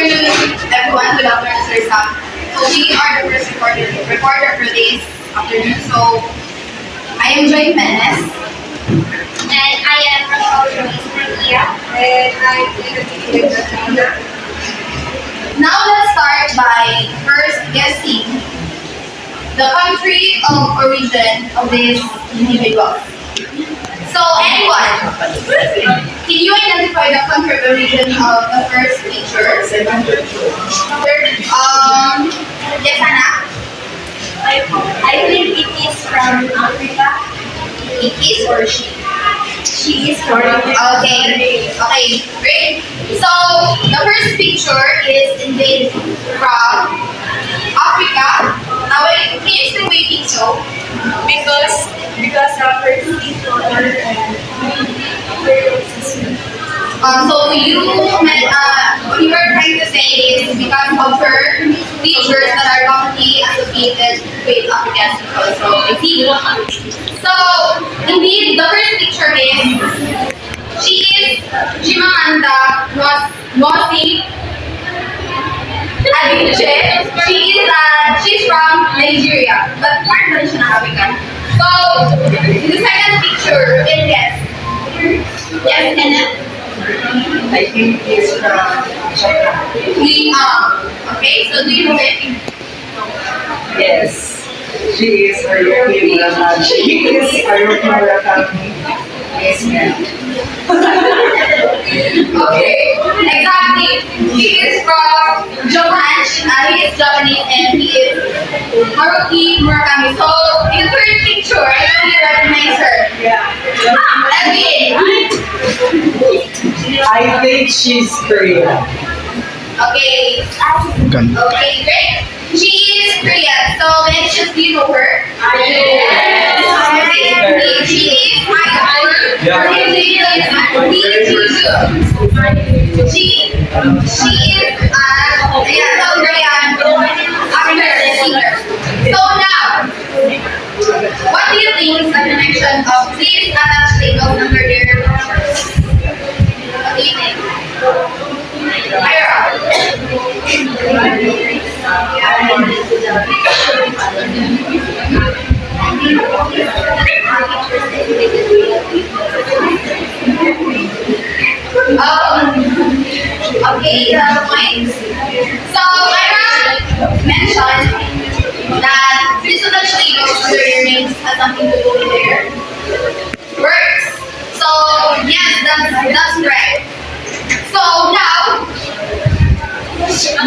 afternoon, everyone. Good afternoon, Sir Sam. So we are the first reporter for this afternoon. So I am Joy Menes. And I am from Cultural Media. And I'm Tina. Now let's start by first guessing the country of origin of this individual. So anyone, can you identify the country of origin of the first picture? Yes, Anna? I think it is from Africa. It is or she? She is from Okay, great. So the first picture is indeed from Africa. Now, wait, can you explain why you think so? because of her skin color and So what you are trying to say is because of her features that are commonly associated with African people. So I see. So indeed, the first picture is she is Chimamanda Ngozi Adichie. She's from Nigeria, but part of siya ng Africa. So the second picture is yes, Kenneth. I think it's from China. Okay, so do you know it? Yes. She is Haruki Murakami. She is Haruki Murakami. Yes, ma'am. Okay, exactly. He is from Japan. He is Japanese and he is Haruki Murakami. So in the third picture, I know you recognize her. Yeah. Edwin. I think she's Korean. Okay. Okay, great. She is Korean. So then, do you know her? Yes. Okay. She is my daughter. Yeah. Her name is Lee Ji-soo. She is South Korean African singer. So now, what do you think is the connection of these attached labels under their pictures? What do you think? Ira. Okay, points. So Ira mentioned that this actually goes under your names has something to do with their works. So yes, that's correct. So now,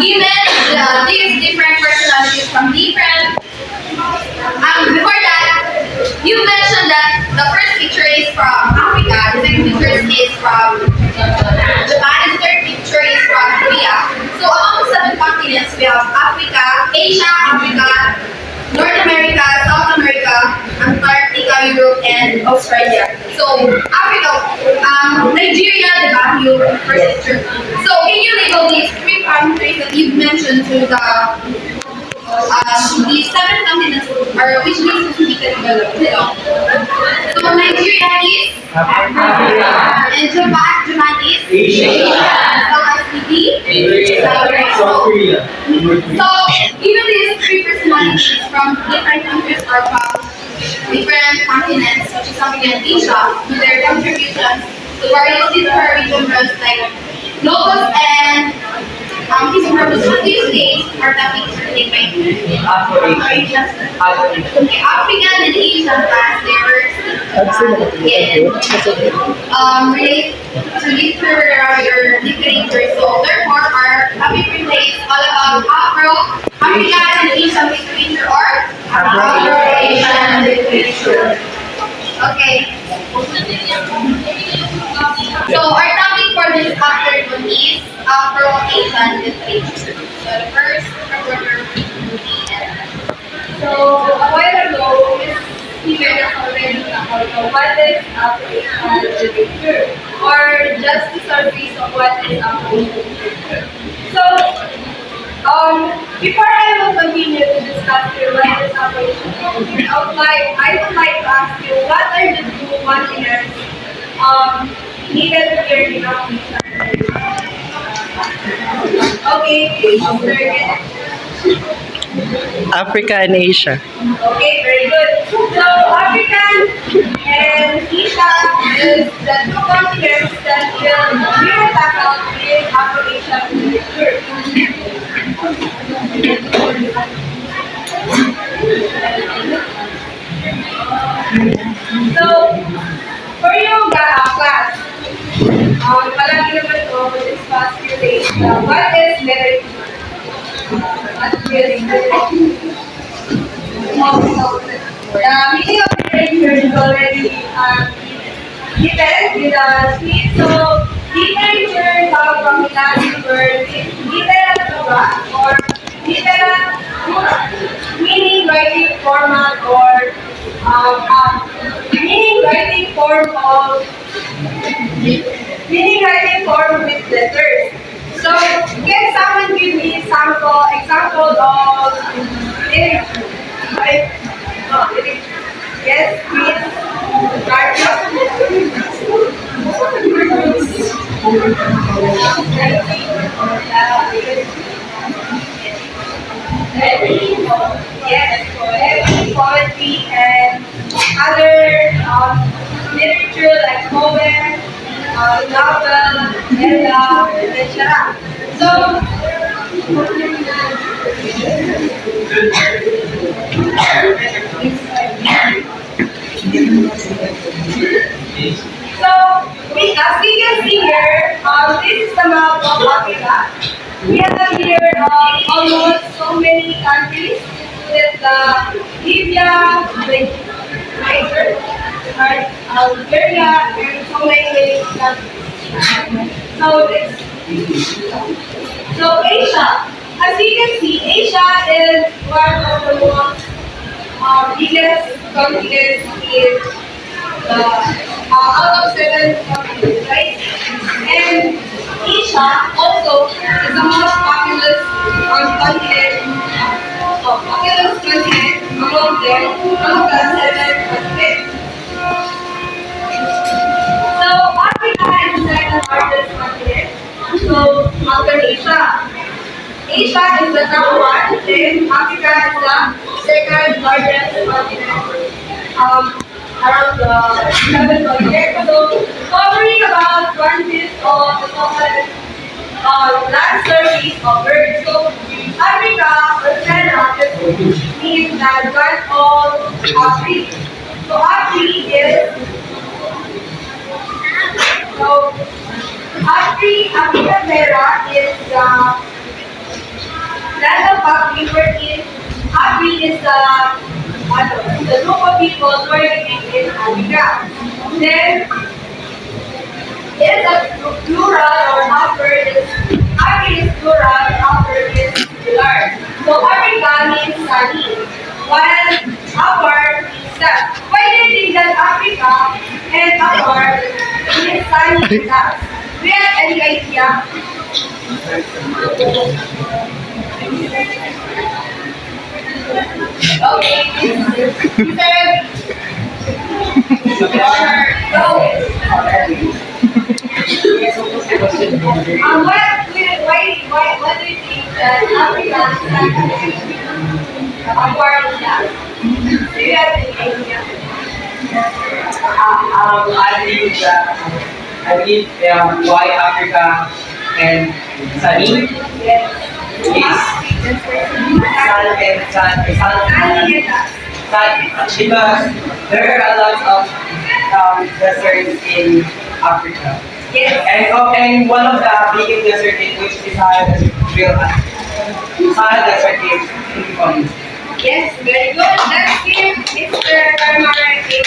given these different personalities from different, before that, you mentioned that the first picture is from Africa, the second picture is from Japan, and the third picture is from Korea. So among the 7 continents, we have Africa, Asia, Africa, North America, South America, Antarctica, Europe, and Australia. So Africa, Nigeria, the Baguio first picture. So can you label these 3 countries that you've mentioned to the 7 continents, or which means we can belong? So Nigeria is Africa. and Japan is Asia. South Africa. South Korea. So, even these 3 personalities from different countries or from different continents, such as Africa and Asia, with their contributions to various literary genres like novels and his purpose of these days are topics related by African. African and Asian past their works relate to literary or literature. So therefore our topic relates all about African and Asian literature or Afro-Asian literature. Okay. So our topic for this afternoon is Afro-Asian literature. So the first reporter will be Ed. So a while ago, Miss Stevens already about what is Afro-Asian literature, or just the surface of what is Afro-Asian literature. So, before I will continue to discuss here what is Afro-Asian literature, I would like to ask you what are the 2 continents needed here in Afro-Asian literature? Okay, American. Africa and Asia. Okay, very good. So African and Asia is the two continents that we will tackle in Afro-Asian literature. So, for you, class, palagi naman ito for this past few days, what is literature? What is literature? The meaning of literature is already given with a speech. So, literature comes from the Latin word literatura or literatura, meaning writing format or meaning writing form of meaning writing form with letters. So, can someone give me example of literature? Right? Literature. Yes, please. Yes, poetry and other literature like poem, novel, novella, etc. So, So, as we can see here, this is the map of Africa. We have here almost so many countries with Libya, like Niger, Algeria, and so many countries. So Asia, as you can see, Asia is one of the most biggest continents in out of seven continents, right? And Asia also is the most populous continent among them, among the seven continents. So Africa is the second largest continent. So after Asia, Asia is the top one, then Africa is the second largest continent. Around the seven continents. So covering about one-fifth of the total land surface of Earth. So Africa or China means that one of Afri. So Afri is Africa Terra is the land of Afri wherein Afri is the group of people who are living in Africa. Then is a plural or upper is Afri is plural, upper is singular. So Africa means sunny, while upper means sun. Why do you think that Africa and upper means sunny and sun? Do you have any idea? Okay, what do you think that Africa is award of that? Do you have any idea? I believe why Africa and sunny Yes. sun because there are a lot of deserts in Africa. Yes. And one of the biggest desert in which is Sahara Desert Sahara Desert is in Congo. Yes, very good. Let's give Mr. Karmara a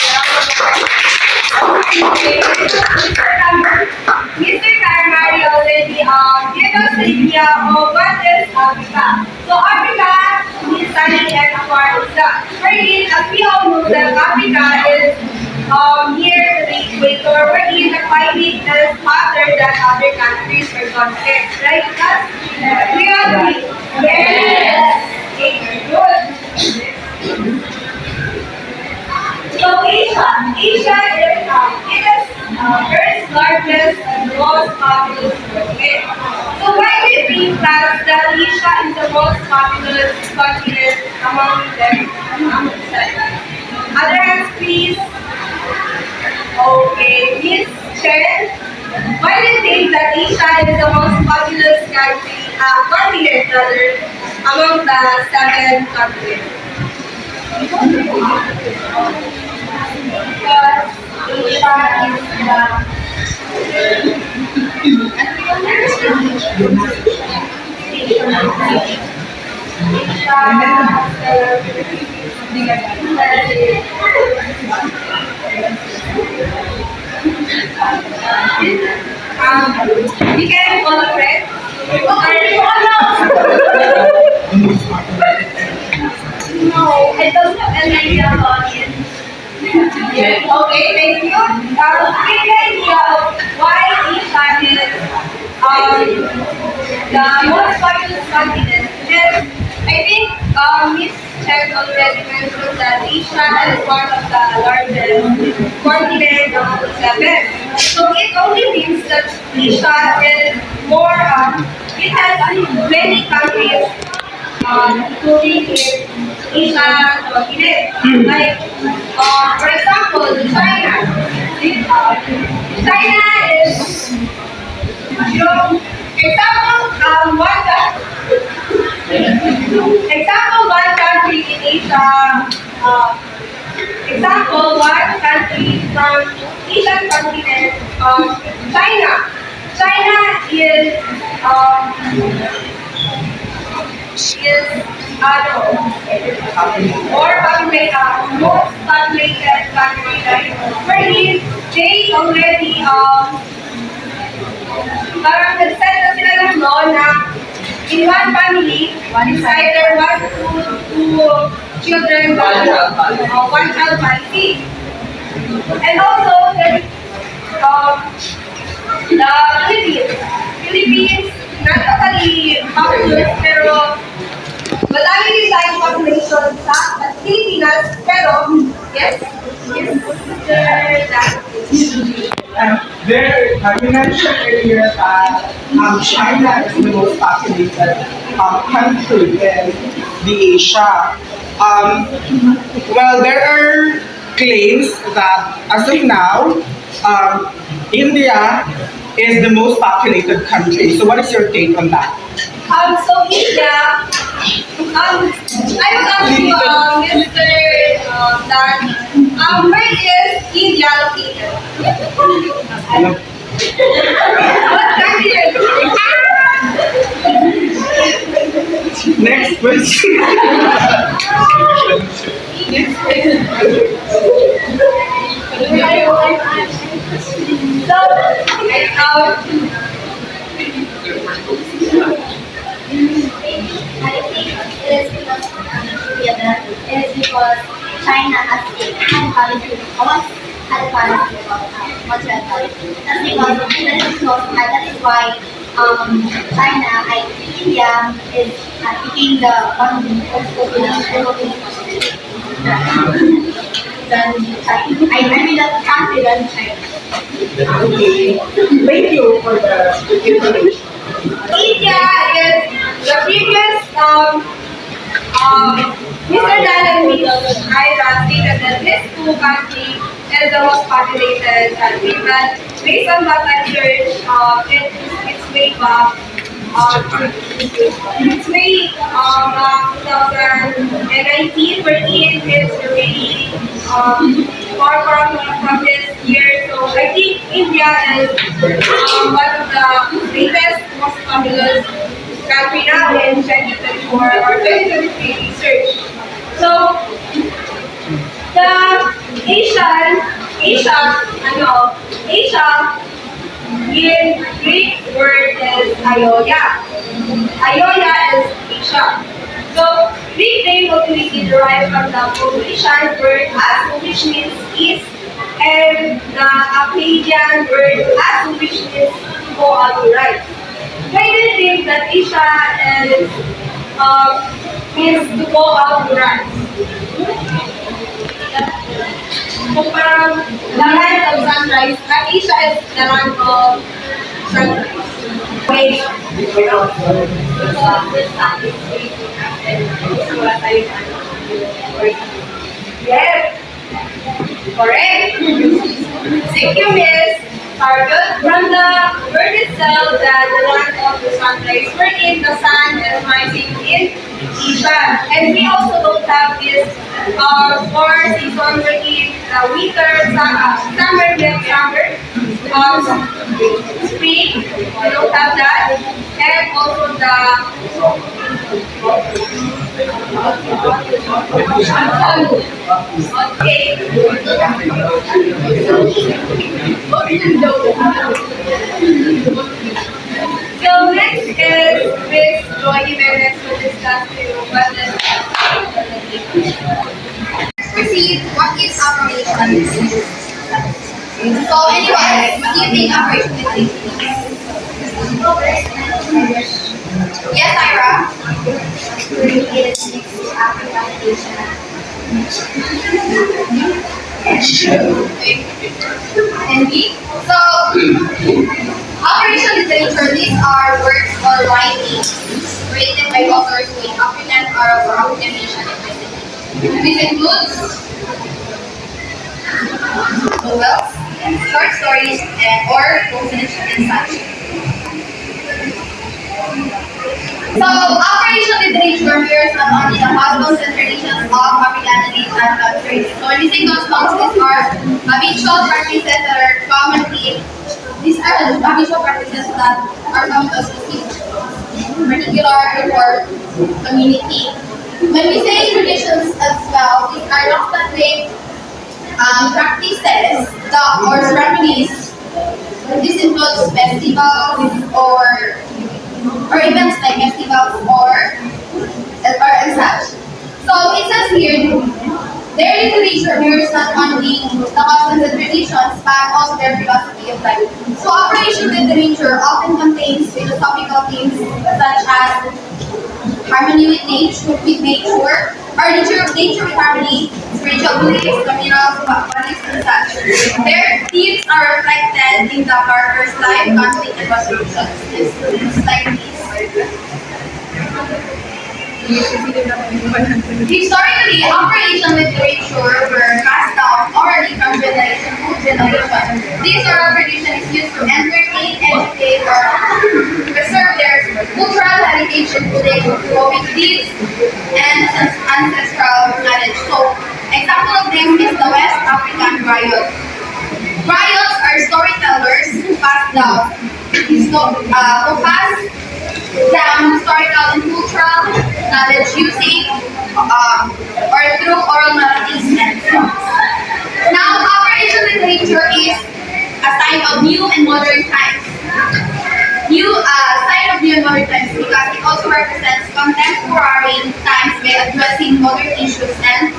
Mr. Karmari already gave us the idea of what is Africa. So Africa means sunny and Africa. Wherein, as we all know that Africa is near to the equator, wherein the climate is hotter than other countries or continents. Right, guys? We agree? Yes. Okay, very good. So Asia is Earth's largest and most populous continent. So why that Asia is the most populous continent among them. Other hands, please. Okay, Miss Chen. Why do you think that Asia is the most populous continent rather, among the 7 continents? Because Asia we can call a friend. No, I don't have an idea about it. Okay, thank you. Give me an idea of why Asia is the most populous continent. And I think Miss Chen already mentioned that Asia is one of the largest continents among the 7. So it only means that Asia is more, it has many countries, including its Asia continent. Like, for example, China. China is, one country in Asia, one country from Asian continent, China. China is, most populated country, right? Wherein they already, parang nag-set na sila ng law na in one family, it's either two children, one child policy. And also, there's the Philippines. Philippines, not totally populous, pero madami din tayong population sa Pilipinas, pero, yes, You mentioned earlier that China is the most populated country in the Asia. Well, there are claims that as of now, India is the most populated country. So what is your take on that? So India, I will ask you, Mr. Dan, where is India located? What country is it? Next question. I think it is because it is because China has had policy about material policy. That is why China, India is became the one most populous than China. I mean the country than China. Okay. Thank you for the information. India is the previous, Mr. Dan and Ira stated that this 2 countries is the most populated country, but based on what I searched, it's way back, it's way back 2019, wherein it's already far from this year. So I think India is one of the latest, most populous country now in 2024 or 2023 research. So the Asia in Greek word is Ionia. Ionia is Asia. So Greek name obviously derived from the Phoenician word Asu, which means east, and the Akkadian word Asu, which means to go out to right. Why do you think that Asia is means to go out to right? Kung parang the land of sunrise, Asia is the land of sunrise. Wait. Yes. Correct. Thank you, Miss. Target from the word itself that the land of the sunrise wherein the sun is rising in Isha. And we also don't have this four seasons wherein winter, summer, then summer, spring. We don't have that. And also So next is Miss Joy Jimenez to discuss to you what is Proceed, what is operation? So anyway, what do you think operation is? Yes, Ira? And B? So, operation literature, these are works or writings created by authors with African or African nation ethnicity. This includes novels, short stories, or poems and such. So, operation literature mirrors not only the customs and traditions of Africanity and countries. So, when we say customs, these are habitual practices that are commonly, these are habitual practices that are common to a specific particular group or community. When we say traditions as well, these are not static practices or ceremonies. This includes festivals or events like festivals or and such. So it says here, their literature mirrors not only the customs and traditions, but also their philosophy of life. So operation literature often contains philosophical themes such as harmony with nature, or nature with harmony, spiritual beliefs, communal values, and such. Their themes are reflected in the character's life, conflict, and resolutions. It's like this. Historically, operation literature were passed down orally from generation to generation. These oral tradition is used to entertain, educate, or preserve their cultural heritage, including poetic deeds and ancestral knowledge. So, example of them is the West African griot. Griots are storytellers who pass down historical and cultural knowledge using or through oral narratives and songs. Now, operation literature is a sign of new and modern times. Sign of new and modern times because it also represents contemporary times by addressing modern issues and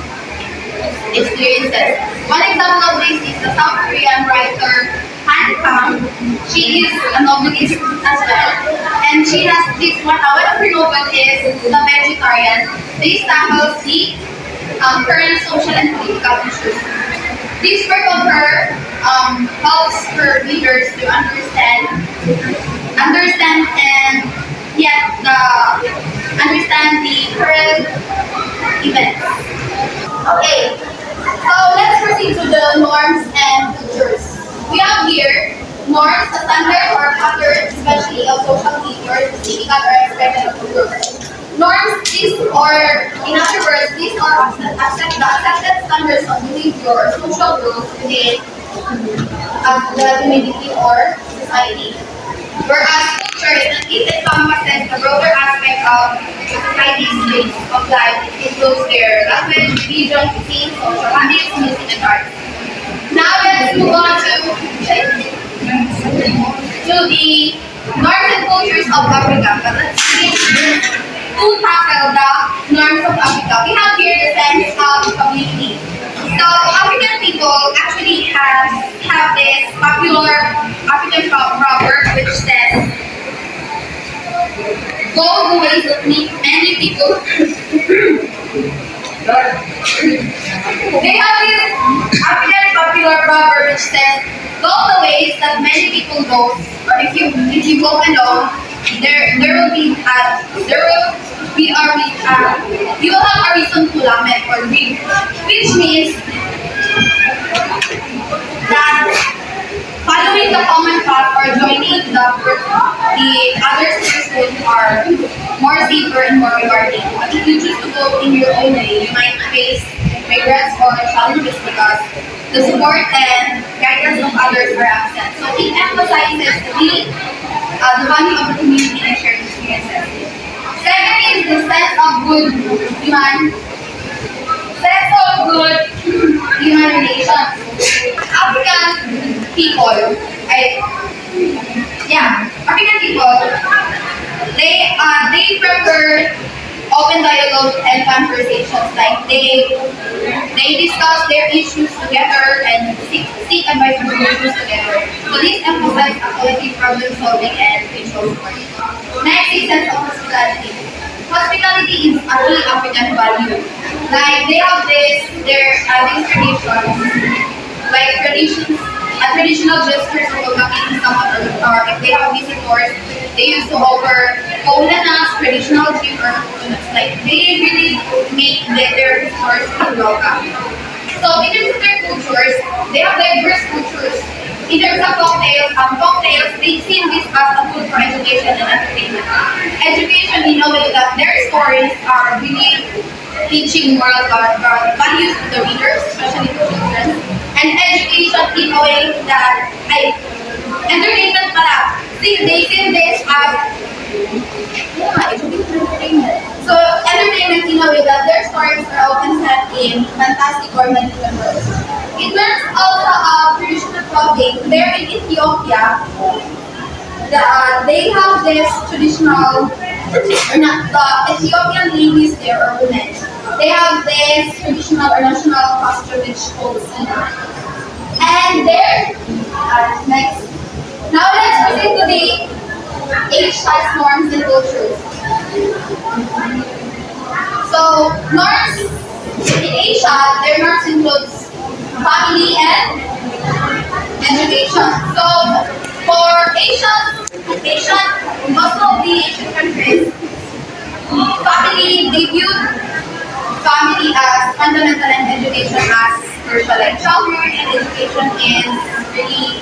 experiences. One example of this is the South Korean writer Han Kang. She is a novelist as well, and she has this one of her novel is The Vegetarian. This tackles the current social and political issues. This work of her helps her readers to understand and understand the current events. Okay, so let's proceed to the norms and cultures. We have here norms, a standard or pattern, especially of social behavior, typical or expected of a group. Norms, in other words, these are the accepted standards of behavior or social rules within the community or society. Whereas culture encompasses the broader aspect of society's ways of life. It includes their language, religion, cuisine, social habits, music, and art. Now let's move on to the norms and cultures of Africa. But let's see to tackle the norms of Africa. We have here the sense of community. So African people actually have this popular African proverb which says, "Go the ways of many people." They have this African popular proverb which says, go the ways that many people go, or if you go alone, there will be you will have a reason to lament or grieve, which means that following the common path or joining the other sisters are more safer and more rewarding. But if you choose to go in your own way, you might face regrets or challenges because the support and guidance of others are absent. So it emphasizes the value of the community and shared experiences. Second is the sense of good human relations. African people, African people, they prefer open dialogue and conversations. Like they discuss their issues together and seek advice and solutions together. So this emphasizes collective problem solving and mutual support. Next is sense of hospitality. Hospitality is a key African value. Like they have these traditions, traditional gestures of welcoming someone or if they have visitors, they used to offer coconuts, traditional drink or coconuts. Like they really make their visitors feel welcome. So in terms of their cultures, they have diverse cultures. In terms of cocktails, they see this as a tool for education and entertainment. Education in a way that their stories are really teaching moral values to the readers, especially to children. And education in a way that, entertainment pala. They see this as, so entertainment in a way that their stories are often set in fantastic or mythical worlds. In terms also of traditional clothing, there in Ethiopia, they have this traditional, the Ethiopian ladies there or women, they have this traditional or national costume which called sina. And there, next. Now let's proceed to the H-type norms and cultures. So norms in Asia, their norms includes family and education. So for most of the Asian countries, they view family as fundamental and education as crucial. Like childhood and education is really,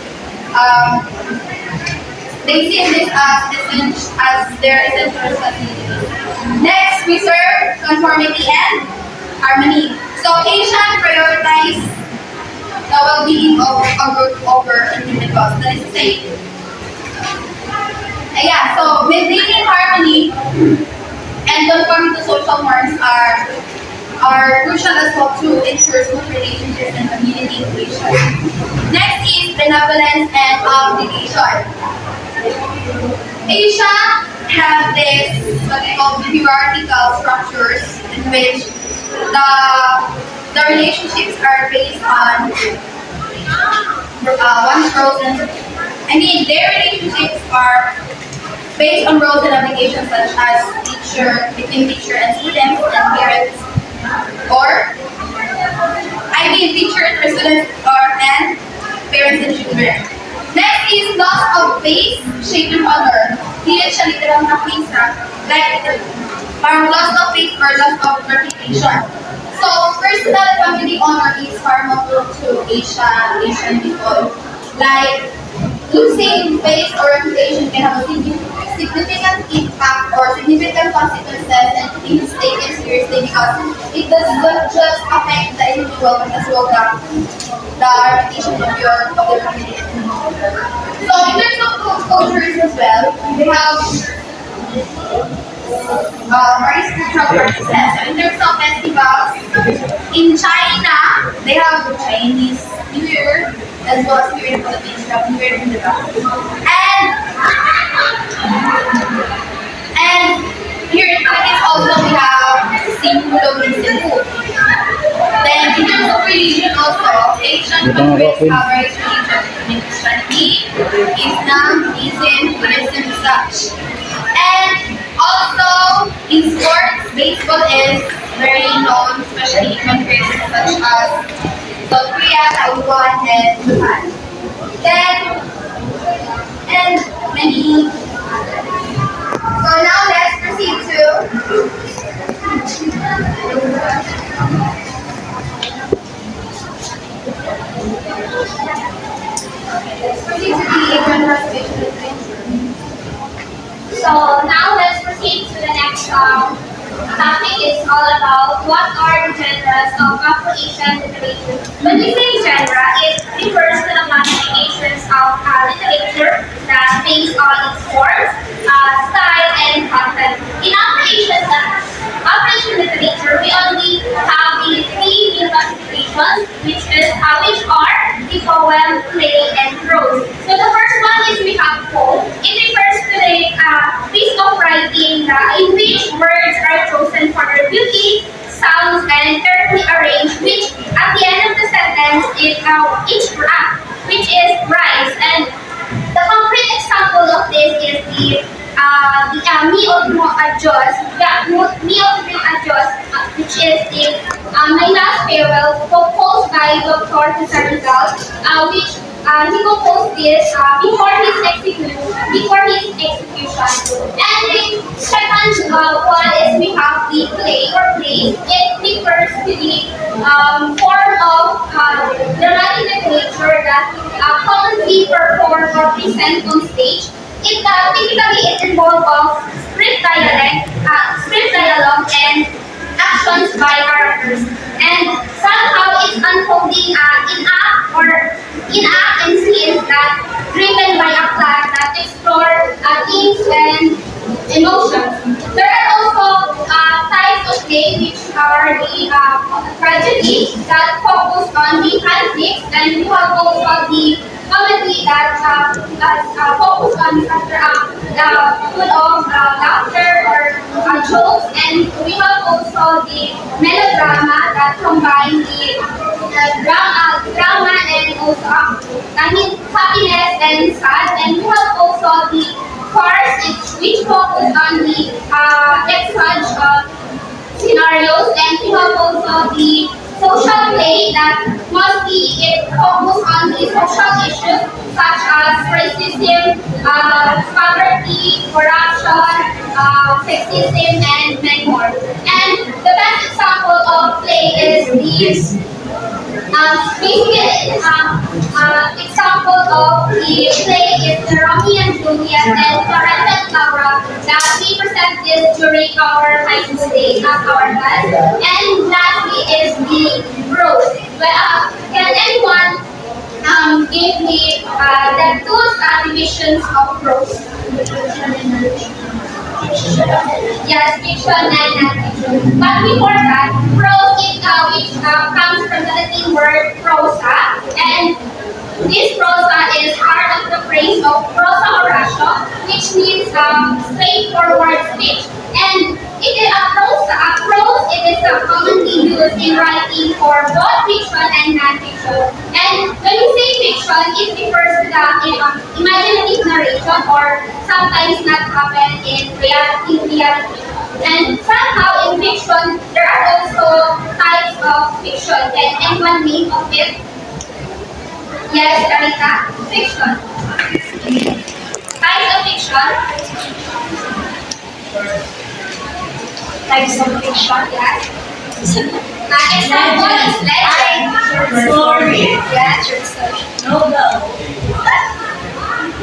they see this as their essential responsibility. Next, preserve conformity and harmony. So Asian prioritize the well-being of a group over individuals. That is to say, so maintaining harmony and conforming to social norms are crucial as well to ensure smooth relationships and community cohesion. Next is benevolence and obligation. Asia have this what we call hierarchical structures in which the relationships are based on one's roles and their relationships are based on roles and obligations such as between teacher and students and parents, or teachers or students and parents and children. Next is loss of face, shape, and honor. Hindi siya literal na face like parang loss of face or loss of reputation. So personal and family honor is paramount to Asian people. Like losing face or reputation can have a significant impact or significant consequences and it is taken seriously because it does not just affect the individual but as well the reputation of their community. So in terms of cultures as well, we have various cultural practices. So in terms of festivals, in China, they have Chinese New Year as well as here in the Philippines, we have New Year in the And here in the Philippines also we have Singulog in Cebu. Then in terms of religion also, Asian countries have various religions including Christianity, Islam, Buddhism, Buddhism, and such. And also in sports, baseball is very known, especially in countries such as South Korea, Taiwan, and Japan. then, and many others. So now let's proceed to the conversation. So now let's proceed to the next topic. It's all about what are the genres of Afro-Asian literature. When we say genre, it refers to the classifications of literature that based on its forms, style, and content. In Afro-Asian literature, we only have the three main classifications, which are the poem, play, and prose. So the first one is we have poem. It refers to the piece of writing in which words are chosen for their beauty, sounds, and carefully arranged, which at the end of the sentence which is rhymes. And the concrete example of this is the Me Otro Adios, which is the My Last Farewell, composed by Dr. Cesar Rizal, which he composed this before his execution. And the second one is we have the play or play. It refers to the form of dramatic literature that commonly performed or present on stage. It involves of script dialogue, and actions by characters. And somehow it's unfolding in act and scenes that driven by a plot that explore themes and emotions. There are also types of play which are the tragedy that focus on the conflict, and we have also the comedy that focus on full of laughter or jokes, and we have also the melodrama that combine the drama and also happiness and sad, and we have also the farce which focus on the exchange scenarios, and we have also the social play that mostly it focus on the social issues such as racism, poverty, corruption, sexism, and many more. And the best example of play is the example of the play is the Romeo and Juliet and Florence and Laura that we presented during our high school days at our class. And lastly is the prose. Well, can anyone give me the two divisions of prose? Yes, fiction and non-fiction. But before that, prose is which comes from the Latin word prosa, and this prosa is part of the phrase of prosa oratio, which means straightforward speech. And it is prose it is commonly used in writing for both fiction and non-fiction. And when we say fiction, it refers to the imaginative narration or sometimes not happen in reality. And somehow in fiction, there are also types of fiction. Can anyone name of it? Yes, Karita? Fiction. Types of fiction. Types of fiction. Yes. Example is legend. Story. Yes, your story. Novel.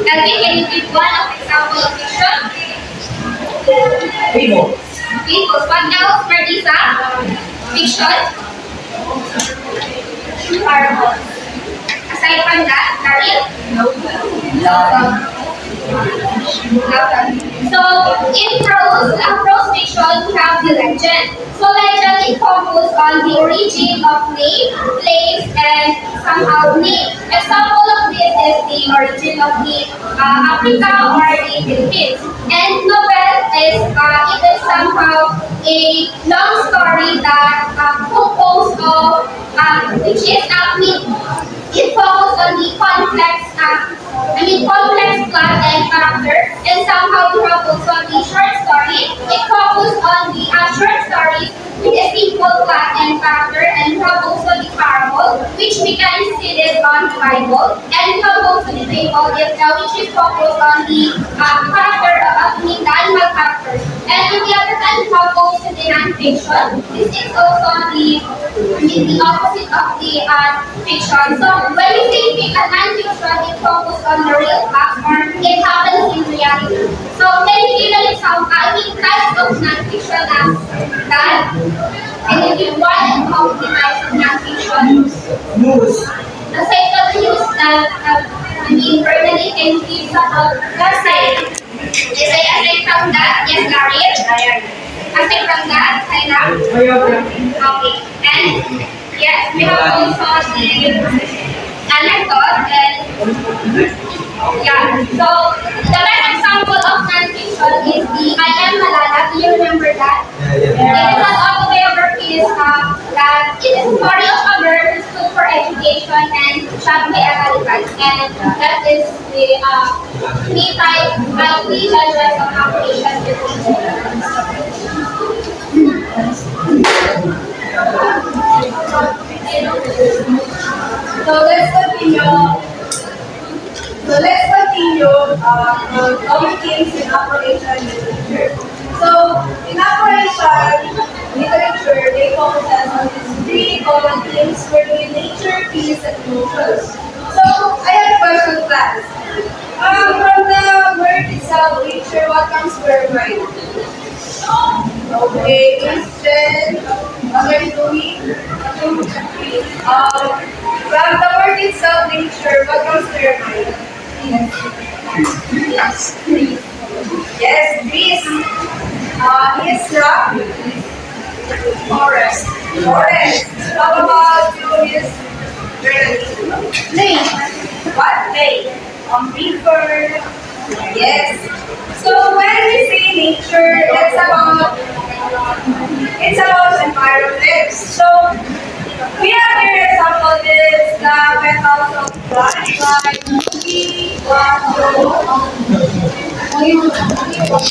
Elvin, can you give one of example of fiction? Fable. Fables. What else, Marisa? Fiction? Parable. Aside from that, Daryl? Novel. So, in prose fiction, we have the legend. So, legend it focuses on the origin of name, place, and somehow name. Example of this is the origin of the Africa or the Philippines. And novel is it is somehow a long story that composed of which is it focuses on the complex plot and character, and somehow we have also the short story. It focuses on the short stories a simple Latin factor, and we have also the parable, which we can see this on the Bible, and we have also the fable, which is focused on the character of the animal characters. And on the other hand, we have also the non-fiction. This is also the opposite of the fiction. So when we say non-fiction, it focuses on the real facts or it happens in reality. So can you give an example? I mean, types of non-fiction as that. Can you give one and how the types of non-fiction? News. The second news that personally can you give let's say aside from that, yes, Larry. Aside from that, Kaina. Okay. And yes, we have also the anecdote and yeah. So the best example of non-fiction is the I Am Malala. Do you remember that? It is an autobiography that it is a story of a girl who stood for education and shot by a Taliban. And that is the three types by three genres of application. So let's continue. Our themes in operation literature. So in operation literature, they focus on these three common themes for nature, peace, and emotions. So I have a question, class. From the word itself, nature, what comes to your mind? Okay, Christian, what are you doing? From the word itself, nature, what comes to your mind? Yes, trees. Yes, trees. Islam, forest. Forest. How about you, Miss Bernadette? Lake. What lake? River. Yes. So when we say nature, it's about environment. So we have here example this the petals of plant like tree, you give us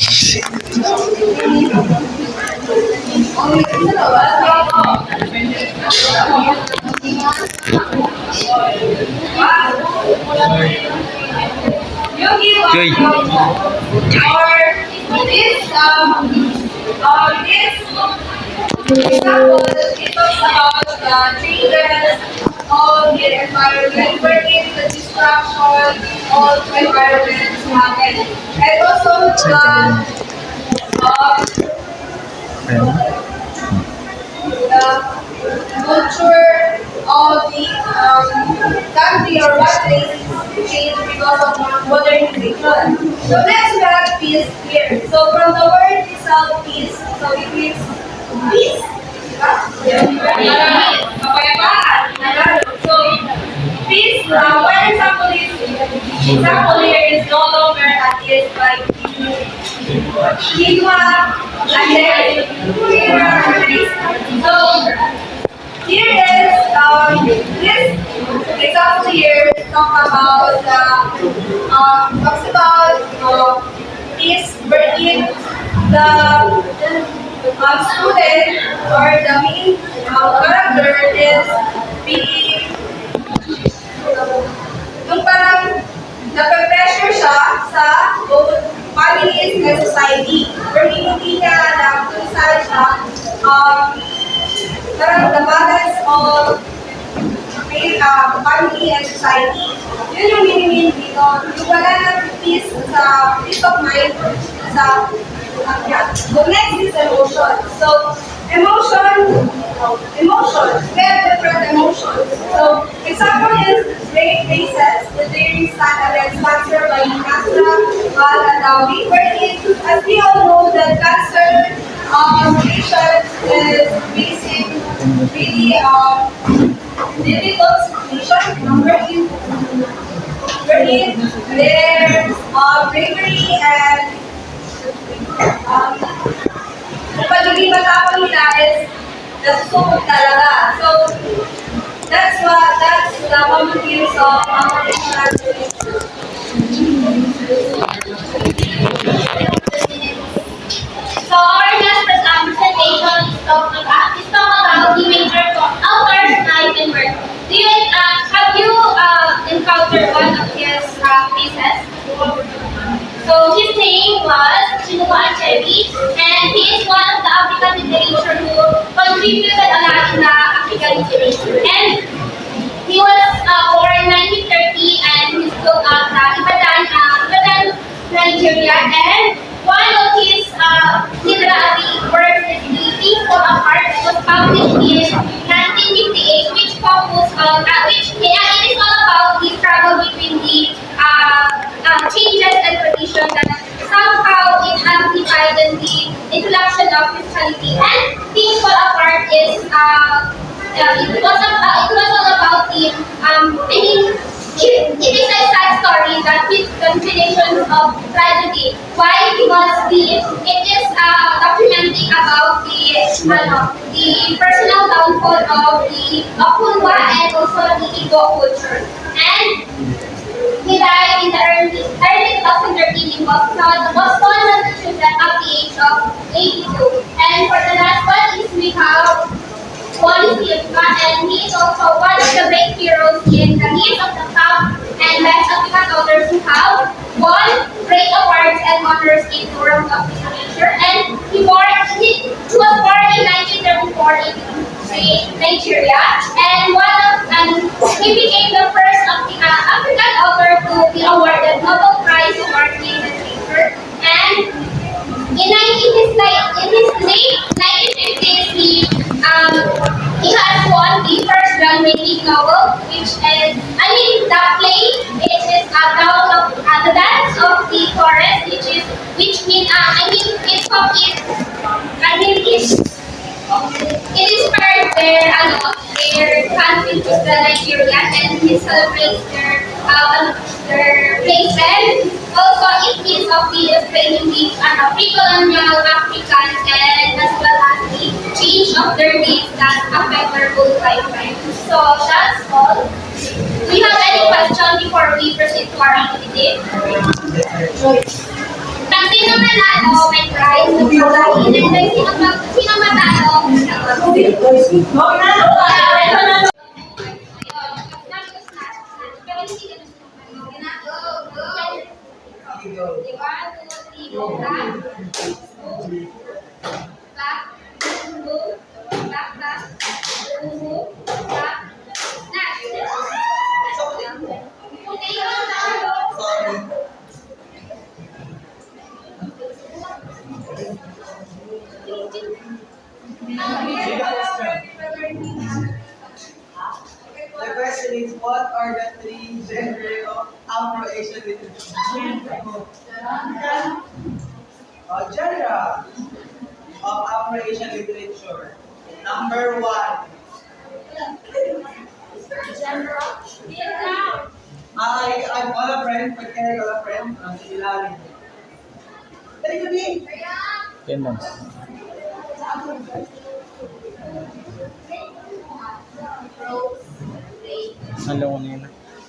Joy. or this example, it talks about the changes of the environment, wherein the destruction of environments happen. And also the culture of the country or what place change because of modernization. So let's have peace here. So from the word itself, peace. So it means peace. Kapayapaan. So peace. One example here is no longer at ease by Kigwa and then so here is this example here talks about is wherein the student or the main character is being yung parang nape-pressure siya sa both families and society. Pero hindi niya na-decide siya parang the balance of family and society. Yun yung meaning dito. Yung wala ng peace of mind sa So next is emotion. So emotions, we have different emotions. So example is great faces, the daring stand against cancer by Castro Al-Adawi, wherein as we all know that cancer patient is facing really difficult situation, wherein their bravery and yung pagiging matapang nila is nasusubok talaga. So, that's the common themes of operational literature. So our next presentation is talking about African literature who contributed a lot in the African literature. And he was born in 1930 and he grew up Ibadan, Nigeria. And one of his literary works is The Peaceful Apart. It was published in 1958, which focused on, it is all about the struggle between the changes and tradition that somehow it amplified the introduction of Christianity. And Peaceful Apart is it was all about the it is a sad story that with combinations of tragedy. Why? Because it is documenting about the personal downfall of the Apunwa and also the Igbo culture. And he died in the early 2013. He was one of the children at the age of 82. And for the last one is we have Wally Silva, and he is also one of the great heroes in the list of the top and best African authors who have won great awards and honors in the world of literature. And he was born in 1934 in Nigeria, and he became the first African author to be awarded Nobel Prize Award in Literature. And in his late 1950s, he has won the first groundbreaking novel, which is, the play, it is the Dance of the Forest, it inspired their country, which is the Nigeria, and it celebrates their places. Also, it is of the explaining the pre-colonial Africans and as well as the change of their names that affect their whole lifetime. So that's all. Do you have any question before we proceed to our activity? Pag sino manalo, may prize. And then sino matalo, The question is, what are the three genres of Afro-Asian literature? Genre of Afro-Asian literature. Number one. I'm all a friend, pagkaya all a friend, ang ilalim. Dali kami! Yan lang. Alam ko na yun. So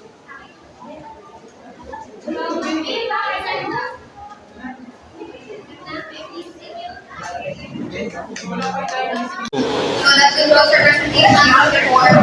let's go to our presentation of the board.